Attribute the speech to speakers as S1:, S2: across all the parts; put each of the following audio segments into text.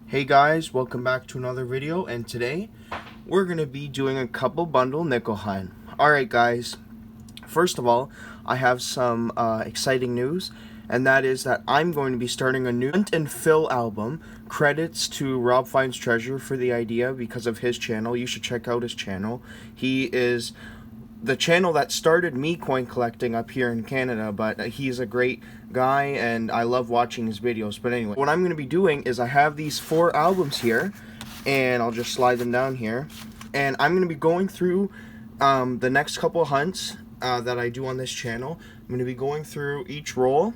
S1: Hey guys, welcome back to another video, and today we're going to be doing a couple bundle nickel hunt. Alright guys, first of all, I have some exciting news, and that is that I'm going to be starting a new Hunt and Fill album. Credits to Rob Finds Treasure for the idea because of his channel. You should check out his channel. He is the channel that started me coin collecting up here in Canada, but he's a great guy and I love watching his videos. But anyway, what I'm going to be doing is I have these 4 albums here, and I'll just slide them down here, and I'm going to be going through the next couple of hunts that I do on this channel. I'm going to be going through each roll,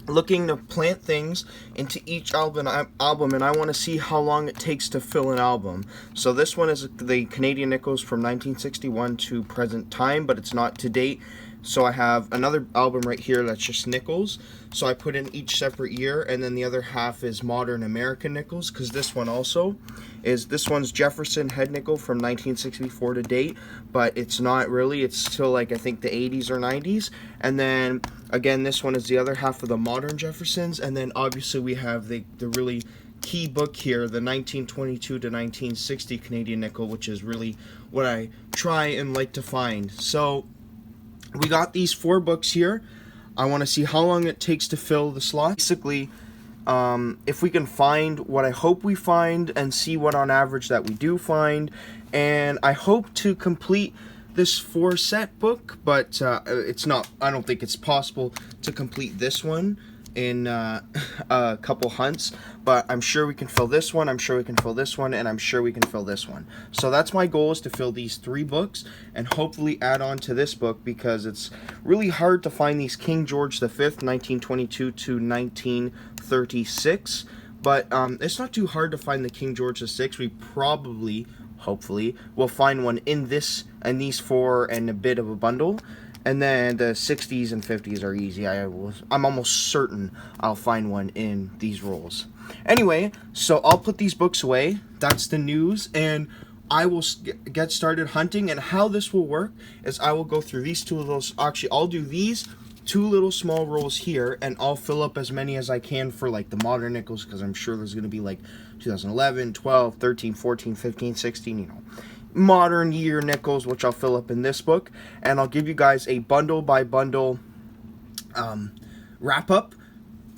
S1: looking to plant things into each album, and I want to see how long it takes to fill an album. So this one is the Canadian Nickels from 1961 to present time, but it's not to date. So I have another album right here that's just nickels. So I put in each separate year, and then the other half is modern American nickels, because this one also is, this one's Jefferson head nickel from 1964 to date, but it's not really, it's still like I think the 80s or 90s. And then again, this one is the other half of the modern Jeffersons, and then obviously we have the really key book here, the 1922 to 1960 Canadian nickel, which is really what I try and like to find. So we got these 4 books here. I want to see how long it takes to fill the slot. Basically, if we can find what I hope we find and see what on average that we do find. And I hope to complete this 4 set book, but it's not, I don't think it's possible to complete this one in a couple hunts, but I'm sure we can fill this one, I'm sure we can fill this one, and I'm sure we can fill this one. So that's my goal, is to fill these 3 books and hopefully add on to this book, because it's really hard to find these King George V 1922 to 1936, but it's not too hard to find the King George VI. We probably, hopefully, will find one in this and these 4 and a bit of a bundle. And then the 60s and 50s are easy. I'm almost certain I'll find one in these rolls. Anyway, so I'll put these books away. That's the news. And I will get started hunting. And how this will work is I will go through these 2 little... Actually, I'll do these 2 little small rolls here, and I'll fill up as many as I can for like the modern nickels, because I'm sure there's going to be like 2011, 12, 13, 14, 15, 16, you know, modern year nickels, which I'll fill up in this book. And I'll give you guys a bundle by bundle wrap up.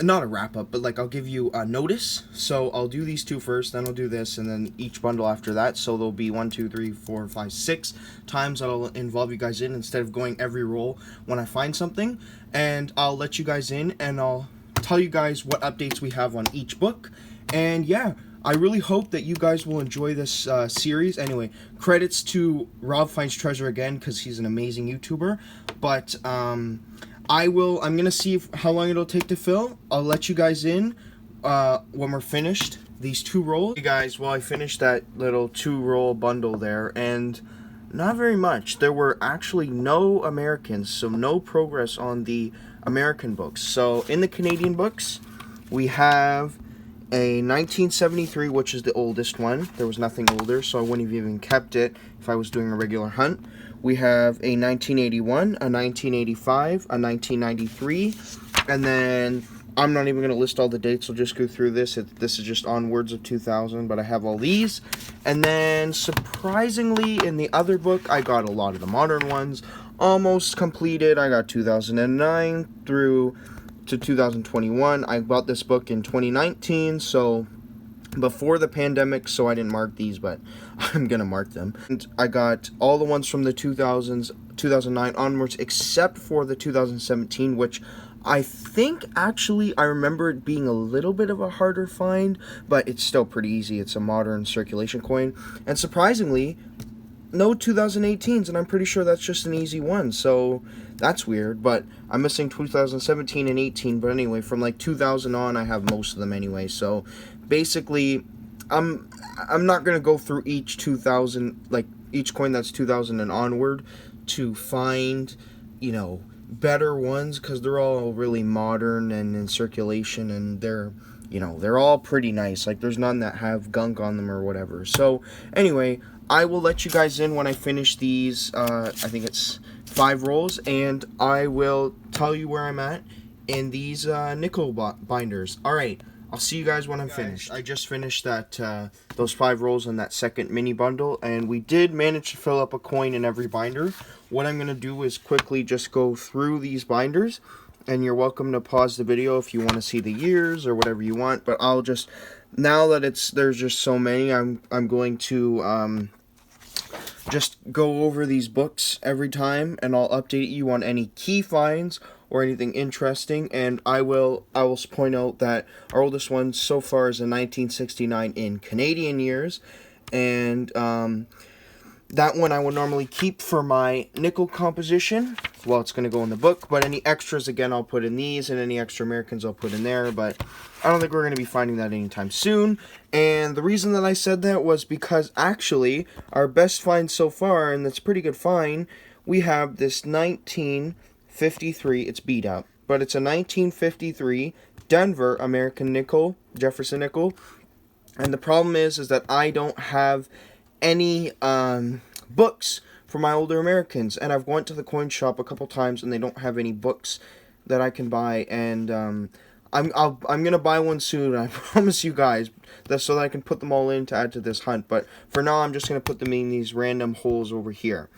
S1: Not a wrap up, but like I'll give you a notice. So I'll do these 2 first, then I'll do this, and then each bundle after that. So there'll be 1, 2, 3, 4, 5, 6 times I'll involve you guys in, instead of going every roll when I find something. And I'll let you guys in, and I'll tell you guys what updates we have on each book. And yeah, I really hope that you guys will enjoy this series. Anyway, credits to Rob Finds Treasure again, because he's an amazing YouTuber. But I'm gonna see how long it'll take to fill. I'll let you guys in when we're finished these 2 rolls. Hey guys, well, I finished that little 2-roll bundle there, and not very much. There were actually no Americans, so no progress on the American books. So in the Canadian books, we have a 1973, which is the oldest one. There was nothing older, so I wouldn't have even kept it if I was doing a regular hunt. We have a 1981, a 1985, a 1993, and then I'm not even going to list all the dates. I'll just go through this. This is just onwards of 2000, but I have all these. And then, surprisingly, in the other book, I got a lot of the modern ones almost completed. I got 2009 through to 2021. I bought this book in 2019, so before the pandemic, so I didn't mark these, but I'm gonna mark them. And I got all the ones from the 2000s, 2009 onwards, except for the 2017, which I think actually I remember it being a little bit of a harder find, but it's still pretty easy. It's a modern circulation coin, and surprisingly, no 2018s, and I'm pretty sure that's just an easy one, so that's weird. But I'm missing 2017 and 18, but anyway, from like 2000 on, I have most of them anyway. So basically, I'm not gonna go through each 2000, like each coin that's 2000 and onward, to find, you know, better ones, because they're all really modern and in circulation, and they're, you know, they're all pretty nice. Like, there's none that have gunk on them or whatever. So anyway, I will let you guys in when I finish these, I think it's 5 rolls, and I will tell you where I'm at in these nickel binders. Alright, I'll see you guys when I'm finished. I just finished that those 5 rolls in that second mini bundle, and we did manage to fill up a coin in every binder. What I'm going to do is quickly just go through these binders, and you're welcome to pause the video if you want to see the years or whatever you want, but I'll just, now that there's just so many, I'm going to just go over these books every time, and I'll update you on any key finds or anything interesting. And I will point out that our oldest one so far is a 1969 in Canadian years, and that one I would normally keep for my nickel composition. Well, it's going to go in the book, but any extras, again, I'll put in these, and any extra Americans I'll put in there, but I don't think we're going to be finding that anytime soon. And the reason that I said that was because, actually, our best find so far, and that's a pretty good find, we have this 1953, it's beat up, but it's a 1953 Denver American nickel, Jefferson nickel, and the problem is that I don't have any books for my older Americans, and I've went to the coin shop a couple times and they don't have any books that I can buy, and I'm gonna buy one soon, I promise you guys, so that I can put them all in to add to this hunt. But for now, I'm just gonna put them in these random holes over here.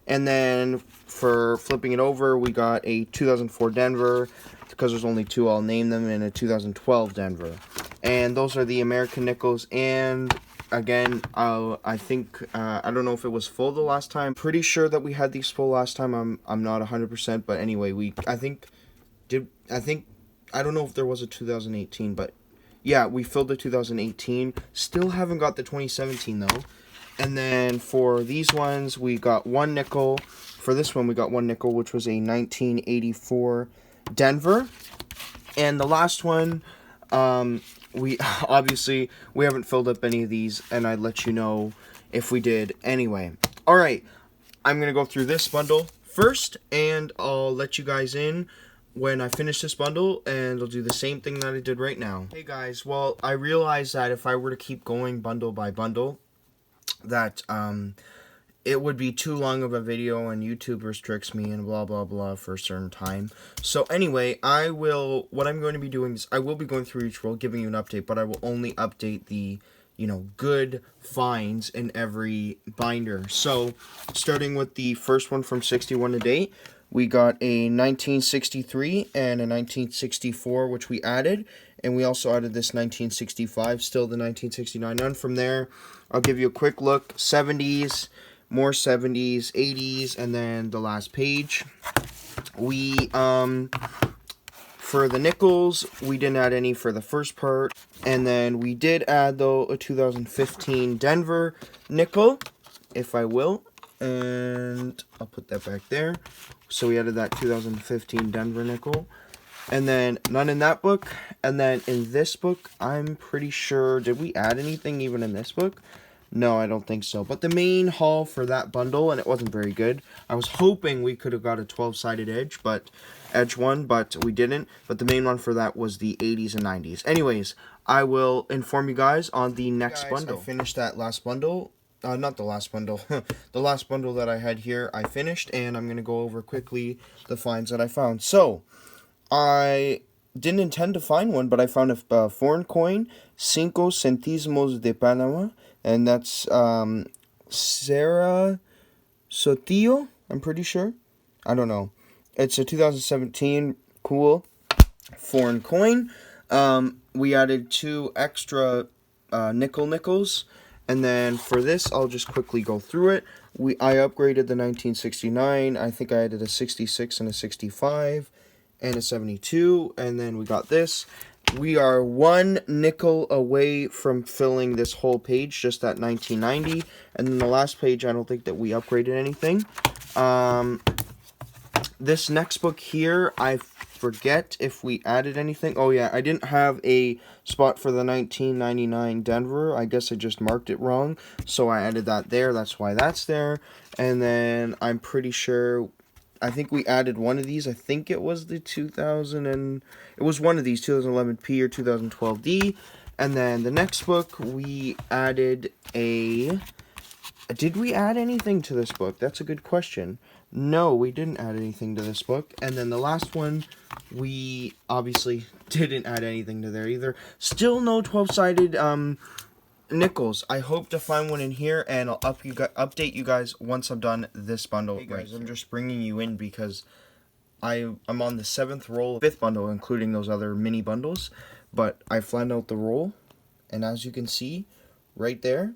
S1: And then for flipping it over, we got a 2004 Denver, because there's only 2, I'll name them, and a 2012 Denver, and those are the American nickels. And again, I think, I don't know if it was full the last time. Pretty sure that we had these full last time. I'm not 100%, but anyway, I don't know if there was a 2018, but yeah, we filled the 2018. Still haven't got the 2017 though. And then for these ones, we got 1 nickel. For this one, we got 1 nickel, which was a 1984 Denver. And the last one, we obviously, we haven't filled up any of these, and I'd let you know if we did anyway. Alright, I'm going to go through this bundle first, and I'll let you guys in when I finish this bundle, and I'll do the same thing that I did right now. Hey guys, well, I realized that if I were to keep going bundle by bundle, that it would be too long of a video, and YouTube restricts me and blah blah blah for a certain time. So anyway, what I'm going to be doing is I will be going through each roll, giving you an update, but I will only update the, good finds in every binder. So starting with the first one from 61 to date, we got a 1963 and a 1964, which we added, and we also added this 1965, still the 1969. And from there, I'll give you a quick look. 70s, more 70s, 80s, and then the last page. We, for the nickels, we didn't add any for the first part, and then we did add, though, a 2015 Denver nickel, if I will, and I'll put that back there. So we added that 2015 Denver nickel, and then none in that book, and then in this book, I'm pretty sure, did we add anything even in this book? No, I don't think so. But the main haul for that bundle, and it wasn't very good. I was hoping we could have got a 12-sided edge one, but we didn't. But the main one for that was the 80s and 90s. Anyways, I will inform you guys on the next bundle. I finished that last bundle. Not the last bundle. The last bundle that I had here, I finished, and I'm going to go over quickly the finds that I found. So, I didn't intend to find one, but I found a foreign coin, 5 centísimos de Panama, and that's Sarah Sotillo, I'm pretty sure. I don't know. It's a 2017 cool foreign coin. We added 2 extra nickels. And then for this, I'll just quickly go through it. I upgraded the 1969. I think I added a 66 and a 65 and a 72. And then we got this. We are 1 nickel away from filling this whole page, just that 1990. And then the last page, I don't think that we upgraded anything. This next book here, I forget if we added anything. Oh yeah, I didn't have a spot for the 1999 Denver. I guess I just marked it wrong, so I added that there. That's why that's there. And then I'm pretty sure, I think we added one of these. I think it was the it was one of these, 2011P or 2012D. And then the next book, we added did we add anything to this book? That's a good question. No, we didn't add anything to this book. And then the last one, we obviously didn't add anything to there either. Still no 12-sided nickels. I hope to find one in here, and I'll update you guys once I'm done this bundle. Hey guys, I'm just bringing you in because I'm on the 7th roll, 5th bundle, including those other mini bundles. But I flattened out the roll, and as you can see, right there,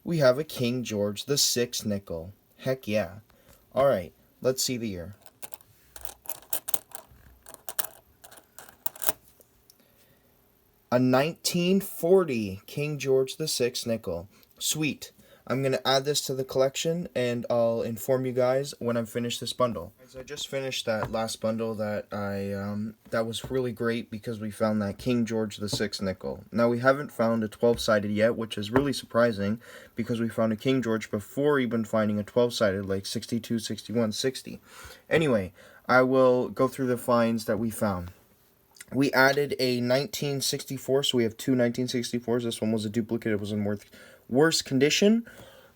S1: we have a King George VI nickel. Heck yeah. Alright, let's see the year. A 1940 King George VI nickel. Sweet. I'm going to add this to the collection, and I'll inform you guys when I'm finished this bundle. I just finished that last bundle that that was really great because we found that King George VI nickel. Now, we haven't found a 12-sided yet, which is really surprising because we found a King George before even finding a 12-sided like 62, 61, 60. Anyway, I will go through the finds that we found. We added a 1964, so we have two 1964s. This one was a duplicate. It was in worse condition.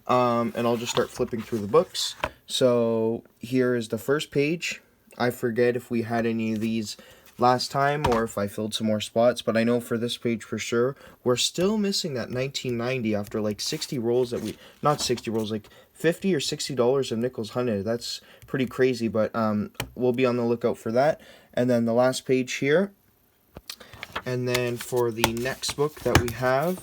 S1: And I'll just start flipping through the books. So here is the first page. I forget if we had any of these last time or if I filled some more spots, but I know for this page for sure, we're still missing that 1990 after like 60 rolls that we, not 60 rolls, like $50 or $60 of nickels hunted. That's pretty crazy, but we'll be on the lookout for that. And then the last page here. And then for the next book that we have,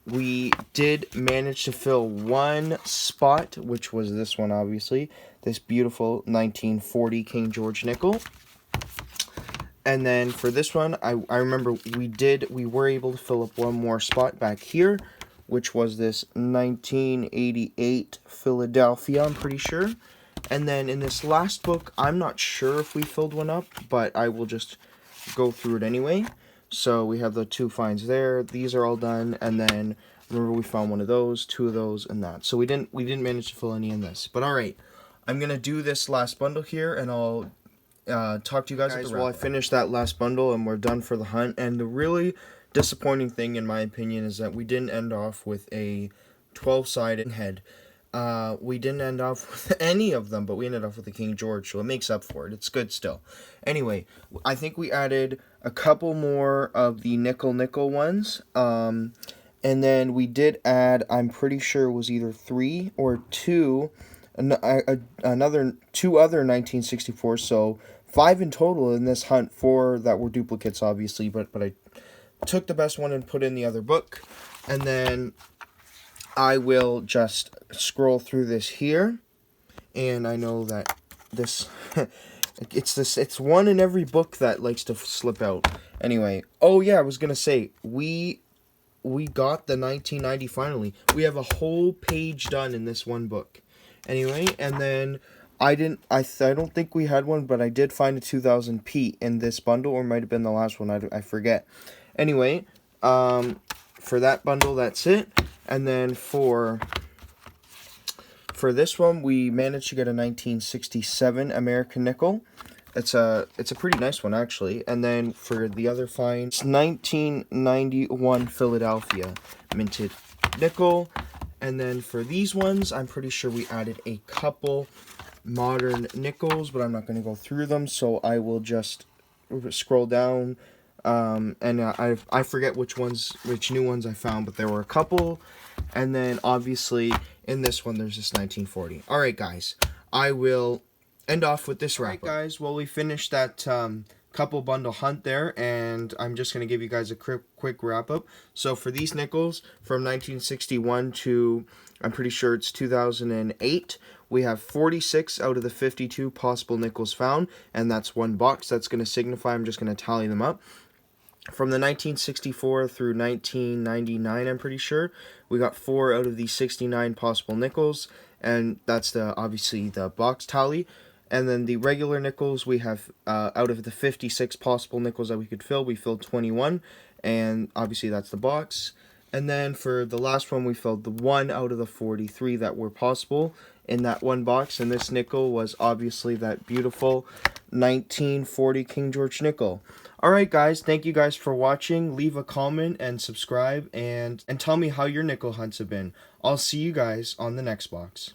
S1: we did manage to fill one spot, which was this one, obviously. This beautiful 1940 King George nickel. And then for this one, I remember we were able to fill up one more spot back here, which was this 1988 Philadelphia, I'm pretty sure. And then in this last book, I'm not sure if we filled one up, but I will just go through it anyway. So we have the two finds there. These are all done, and then remember we found one of those, two of those, and that. So we didn't manage to fill any in this. But all right, I'm gonna do this last bundle here, and I'll talk to you guys at the wrap. Well, I finished that last bundle, and we're done for the hunt. And the really disappointing thing, in my opinion, is that we didn't end off with a 12-sided head. We didn't end off with any of them, but we ended off with the King George, so it makes up for it. It's good still. Anyway, I think we added a couple more of the nickel ones, and then we did add, I'm pretty sure it was either 3 or 2, another 2 other 1964s, so 5 in total in this hunt. 4 that were duplicates, obviously, but I took the best one and put in the other book, and then I will just scroll through this here, and I know that this it's one in every book that likes to slip out. Anyway, oh yeah, I was gonna say we got the 1990 finally. We have a whole page done in this one book. Anyway, and then I don't think we had one, but I did find a 2000p in this bundle, or it might have been the last one. I forget. Anyway, for that bundle, that's it. And then for this one, we managed to get a 1967 American nickel. It's a pretty nice one, actually. And then for the other find, it's 1991 Philadelphia minted nickel. And then for these ones, I'm pretty sure we added a couple modern nickels, but I'm not going to go through them, so I will just scroll down. And I forget which new ones I found, but there were a couple. And then obviously in this one there's this 1940. All right, guys, I will end off with this wrap up. All right, guys, well, we finished that couple bundle hunt there, and I'm just going to give you guys a quick wrap up. So for these nickels from 1961 to, I'm pretty sure it's 2008, we have 46 out of the 52 possible nickels found, and that's one box. That's going to signify, I'm just going to tally them up. From the 1964 through 1999, I'm pretty sure, we got 4 out of the 69 possible nickels, and that's obviously the box tally. And then the regular nickels, we have, out of the 56 possible nickels that we could fill, we filled 21, and obviously that's the box. And then for the last one, we filled the 1 out of the 43 that were possible in that one box, and this nickel was obviously that beautiful 1940 King George nickel. Alright, guys, thank you guys for watching. Leave a comment and subscribe, and tell me how your nickel hunts have been. I'll see you guys on the next box.